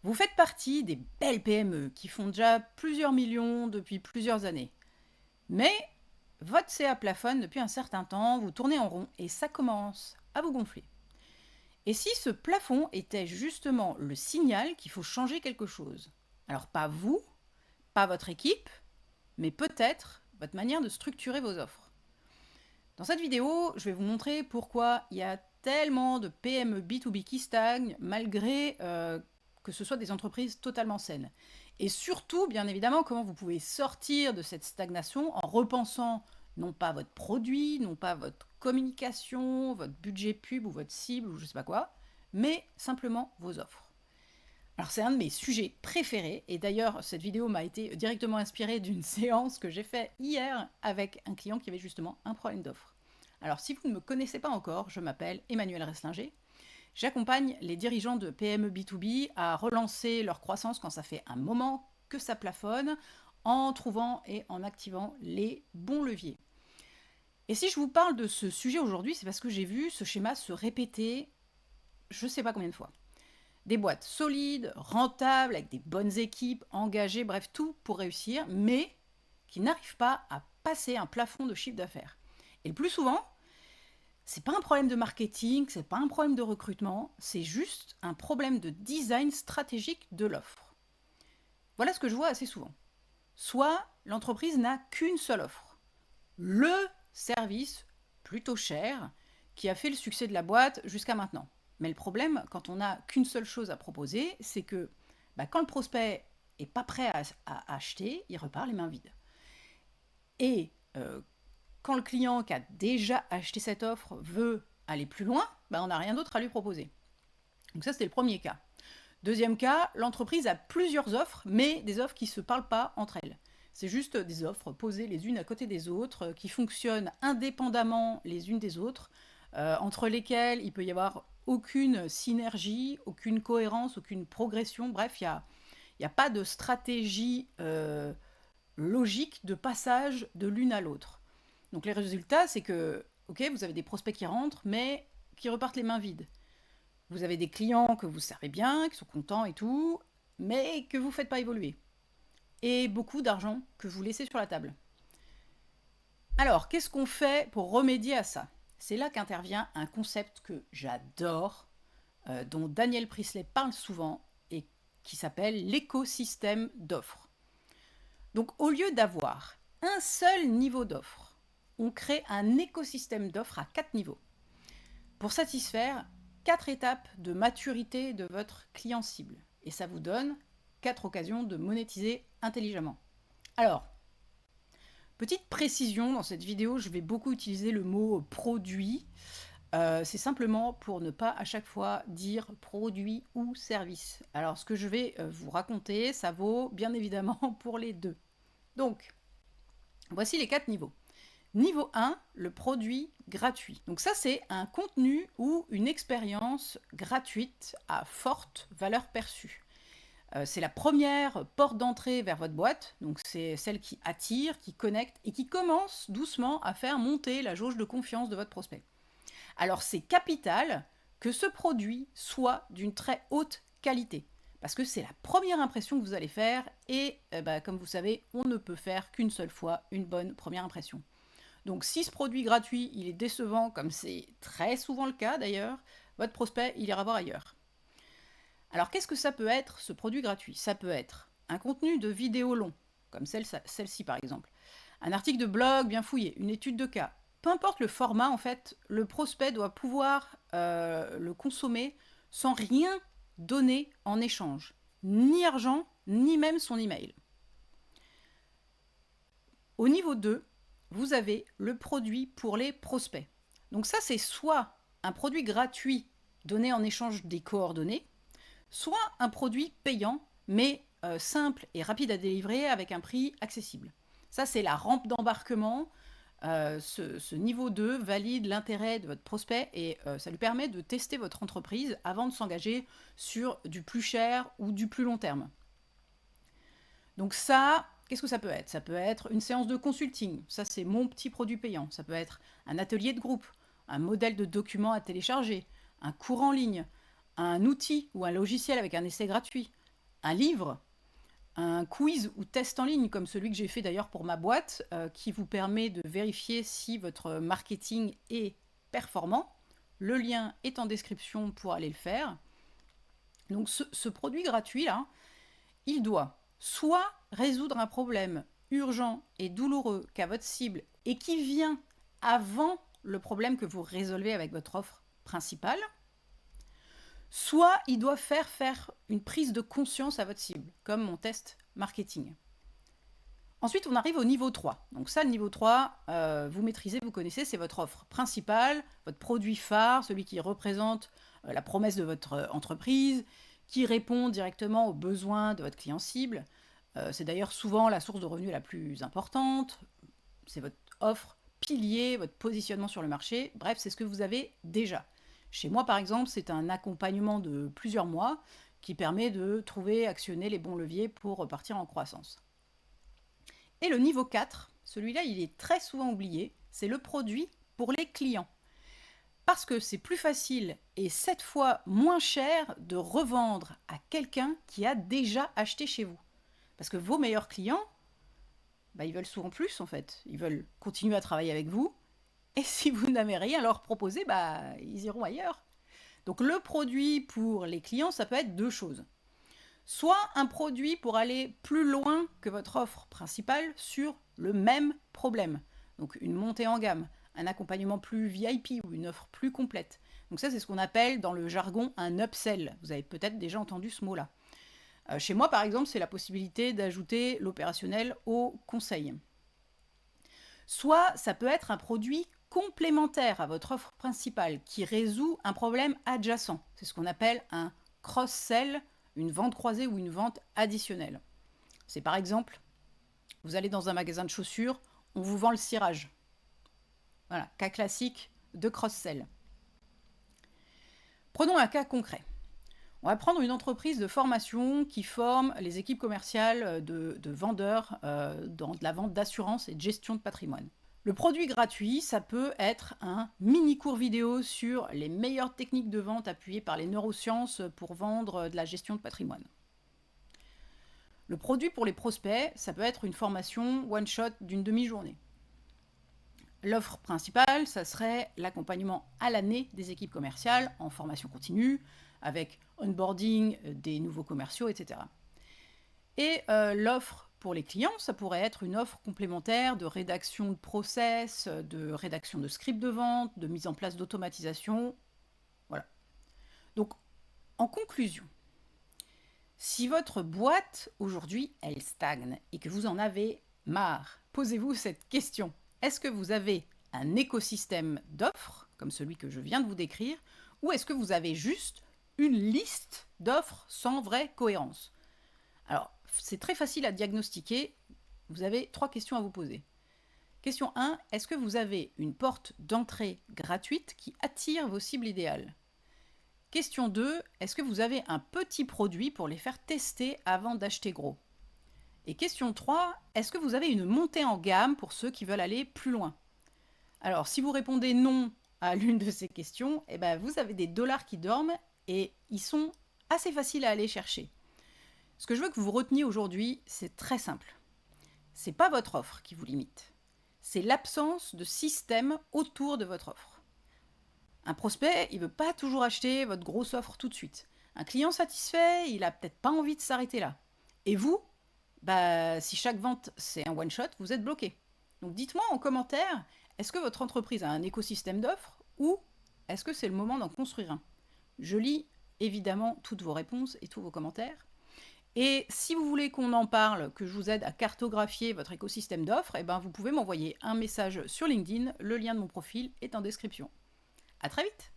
Vous faites partie des belles PME qui font déjà plusieurs millions depuis plusieurs années. Mais votre CA plafonne depuis un certain temps, vous tournez en rond et ça commence à vous gonfler. Et si ce plafond était justement le signal qu'il faut changer quelque chose? Alors pas vous, pas votre équipe, mais peut-être votre manière de structurer vos offres. Dans cette vidéo, je vais vous montrer pourquoi il y a tellement de PME B2B qui stagnent malgré que ce soit des entreprises totalement saines. Et surtout, bien évidemment, comment vous pouvez sortir de cette stagnation en repensant non pas votre produit, non pas votre communication, votre budget pub ou votre cible ou je sais pas quoi, mais simplement vos offres. Alors c'est un de mes sujets préférés et d'ailleurs cette vidéo m'a été directement inspirée d'une séance que j'ai faite hier avec un client qui avait justement un problème d'offre. Alors si vous ne me connaissez pas encore, je m'appelle Emmanuel Resslinger. J'accompagne les dirigeants de PME B2B à relancer leur croissance quand ça fait un moment que ça plafonne en trouvant et en activant les bons leviers. Et si je vous parle de ce sujet aujourd'hui, c'est parce que j'ai vu ce schéma se répéter je ne sais pas combien de fois. Des boîtes solides, rentables, avec des bonnes équipes, engagées, bref, tout pour réussir, mais qui n'arrivent pas à passer un plafond de chiffre d'affaires. Et le plus souvent, c'est pas un problème de marketing, c'est pas un problème de recrutement, c'est juste un problème de design stratégique de l'offre. Voilà ce que je vois assez souvent. Soit l'entreprise n'a qu'une seule offre, le service plutôt cher qui a fait le succès de la boîte jusqu'à maintenant. Mais le problème, quand on n'a qu'une seule chose à proposer, c'est que quand le prospect est pas prêt à acheter, il repart les mains vides. Et quand le client qui a déjà acheté cette offre veut aller plus loin, on n'a rien d'autre à lui proposer. Donc ça, c'était le premier cas. Deuxième cas, l'entreprise a plusieurs offres, mais des offres qui ne se parlent pas entre elles. C'est juste des offres posées les unes à côté des autres, qui fonctionnent indépendamment les unes des autres, entre lesquelles il peut y avoir aucune synergie, aucune cohérence, aucune progression. Bref, il n'y a pas de stratégie logique de passage de l'une à l'autre. Donc les résultats, c'est que, ok, vous avez des prospects qui rentrent, mais qui repartent les mains vides. Vous avez des clients que vous servez bien, qui sont contents et tout, mais que vous ne faites pas évoluer. Et beaucoup d'argent que vous laissez sur la table. Alors, qu'est-ce qu'on fait pour remédier à ça? C'est là qu'intervient un concept que j'adore, dont Daniel Priestley parle souvent, et qui s'appelle l'écosystème d'offres. Donc, au lieu d'avoir un seul niveau d'offre, on crée un écosystème d'offres à 4 niveaux pour satisfaire 4 étapes de maturité de votre client cible. Et ça vous donne 4 occasions de monétiser intelligemment. Alors, petite précision dans cette vidéo, je vais beaucoup utiliser le mot produit. C'est simplement pour ne pas à chaque fois dire produit ou service. Alors, ce que je vais vous raconter, ça vaut bien évidemment pour les deux. Donc, voici les 4 niveaux. Niveau 1, le produit gratuit. Donc ça, c'est un contenu ou une expérience gratuite à forte valeur perçue. C'est la première porte d'entrée vers votre boîte, donc c'est celle qui attire, qui connecte et qui commence doucement à faire monter la jauge de confiance de votre prospect. Alors c'est capital que ce produit soit d'une très haute qualité, parce que c'est la première impression que vous allez faire et comme vous savez, on ne peut faire qu'une seule fois une bonne première impression. Donc si ce produit gratuit, il est décevant, comme c'est très souvent le cas d'ailleurs, votre prospect, il ira voir ailleurs. Alors qu'est-ce que ça peut être ce produit gratuit? Ça peut être un contenu de vidéo long, comme celle-ci par exemple, un article de blog bien fouillé, une étude de cas. Peu importe le format, en fait, le prospect doit pouvoir le consommer sans rien donner en échange, ni argent, ni même son email. Au niveau 2, vous avez le produit pour les prospects. Donc ça, c'est soit un produit gratuit donné en échange des coordonnées, soit un produit payant, mais simple et rapide à délivrer avec un prix accessible. Ça, c'est la rampe d'embarquement. Ce niveau 2 valide l'intérêt de votre prospect et ça lui permet de tester votre entreprise avant de s'engager sur du plus cher ou du plus long terme. Donc ça, qu'est-ce que ça peut être? Ça peut être une séance de consulting. Ça, c'est mon petit produit payant. Ça peut être un atelier de groupe, un modèle de document à télécharger, un cours en ligne, un outil ou un logiciel avec un essai gratuit, un livre, un quiz ou test en ligne, comme celui que j'ai fait d'ailleurs pour ma boîte, qui vous permet de vérifier si votre marketing est performant. Le lien est en description pour aller le faire. Donc ce produit gratuit là, il doit soit résoudre un problème urgent et douloureux qu'a votre cible et qui vient avant le problème que vous résolvez avec votre offre principale, soit il doit faire une prise de conscience à votre cible, comme mon test marketing. Ensuite, on arrive au niveau 3. Donc ça, le niveau 3, vous maîtrisez, vous connaissez, c'est votre offre principale, votre produit phare, celui qui représente la promesse de votre entreprise, qui répond directement aux besoins de votre client cible. C'est d'ailleurs souvent la source de revenus la plus importante. C'est votre offre pilier, votre positionnement sur le marché. Bref, c'est ce que vous avez déjà. Chez moi, par exemple, c'est un accompagnement de plusieurs mois qui permet de trouver, actionner les bons leviers pour repartir en croissance. Et le niveau 4, celui-là, il est très souvent oublié, c'est le produit pour les clients. Parce que c'est plus facile et 7 fois moins cher de revendre à quelqu'un qui a déjà acheté chez vous. Parce que vos meilleurs clients, ils veulent souvent plus en fait. Ils veulent continuer à travailler avec vous. Et si vous n'avez rien à leur proposer, ils iront ailleurs. Donc le produit pour les clients, ça peut être deux choses. Soit un produit pour aller plus loin que votre offre principale sur le même problème. Donc une montée en gamme, un accompagnement plus VIP ou une offre plus complète. Donc ça, c'est ce qu'on appelle dans le jargon un upsell. Vous avez peut-être déjà entendu ce mot-là. Chez moi, par exemple, c'est la possibilité d'ajouter l'opérationnel au conseil. Soit ça peut être un produit complémentaire à votre offre principale qui résout un problème adjacent. C'est ce qu'on appelle un cross-sell, une vente croisée ou une vente additionnelle. C'est par exemple, vous allez dans un magasin de chaussures, on vous vend le cirage. Voilà, cas classique de cross-sell. Prenons un cas concret. On va prendre une entreprise de formation qui forme les équipes commerciales de vendeurs dans de la vente d'assurance et de gestion de patrimoine. Le produit gratuit, ça peut être un mini cours vidéo sur les meilleures techniques de vente appuyées par les neurosciences pour vendre de la gestion de patrimoine. Le produit pour les prospects, ça peut être une formation one-shot d'une demi-journée. L'offre principale, ça serait l'accompagnement à l'année des équipes commerciales en formation continue, avec onboarding des nouveaux commerciaux, etc. Et l'offre pour les clients, ça pourrait être une offre complémentaire de rédaction de process, de rédaction de scripts de vente, de mise en place d'automatisation. Voilà. Donc, en conclusion, si votre boîte aujourd'hui, elle stagne et que vous en avez marre, posez-vous cette question. Est-ce que vous avez un écosystème d'offres, comme celui que je viens de vous décrire, ou est-ce que vous avez juste une liste d'offres sans vraie cohérence? Alors, c'est très facile à diagnostiquer. Vous avez 3 questions à vous poser. Question 1, est-ce que vous avez une porte d'entrée gratuite qui attire vos cibles idéales? Question 2, est-ce que vous avez un petit produit pour les faire tester avant d'acheter gros? Et question 3, est-ce que vous avez une montée en gamme pour ceux qui veulent aller plus loin? Alors, si vous répondez non à l'une de ces questions, vous avez des dollars qui dorment et ils sont assez faciles à aller chercher. Ce que je veux que vous reteniez aujourd'hui, c'est très simple. C'est pas votre offre qui vous limite. C'est l'absence de système autour de votre offre. Un prospect, il ne veut pas toujours acheter votre grosse offre tout de suite. Un client satisfait, il n'a peut-être pas envie de s'arrêter là. Et vous, si chaque vente c'est un one-shot, vous êtes bloqué. Donc dites-moi en commentaire, est-ce que votre entreprise a un écosystème d'offres ou est-ce que c'est le moment d'en construire un? Je lis évidemment toutes vos réponses et tous vos commentaires. Et si vous voulez qu'on en parle, que je vous aide à cartographier votre écosystème d'offres, vous pouvez m'envoyer un message sur LinkedIn. Le lien de mon profil est en description. À très vite!